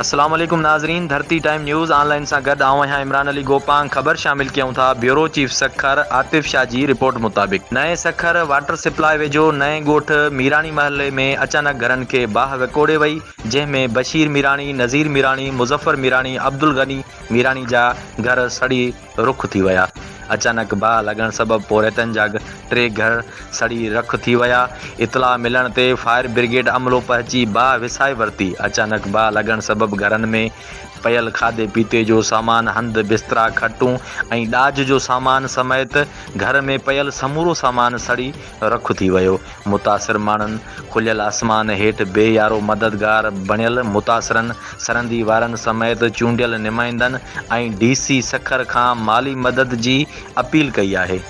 अस्सलाम वालेकुम नाज़रीन, धरती टाइम न्यूज़ ऑनलाइन से गड आऊँ यहाँ इमरान अली गोपांग खबर शामिल क्यों था। Bureau chief Sukkur Atif Shah ji report मुताबिक नए सखर वाटर सप्लाई वेझो नए ॻोठ मीरानी महल्ले में अचानक घरनि के बाह विकोड़े वई, जंहिंमें बशीर मीरानी, नज़ीर मीरानी, मुज़फ़र मीरानी, अब्दुल गनी मीरानी जा घर सड़ी रुख थी विया। अचानक बाह लगन सबब पोरतन जा 3 घर सड़ी रख थी विया। इतला मिलण ते फायर ब्रिगेड अमलो पहुची बाह विसाए वरती। अचानक बाह लगन सबब घरन में पयल खाधे पीते जो सामान, हंध बिस्तरा, खटूं ऐं ॾाज जो सामान समेत घर में पयल समूरो सामान सड़ी रख थी वियो। मुतासिर माण्हुनि खुलियल आसमान हेठि बेयारो मददगार बणियल मुतासिरनि सरहदी वारनि समेत चूंडियल नुमाइंदनि ऐं DC सखर खां माली मदद जी अपील कई आहे।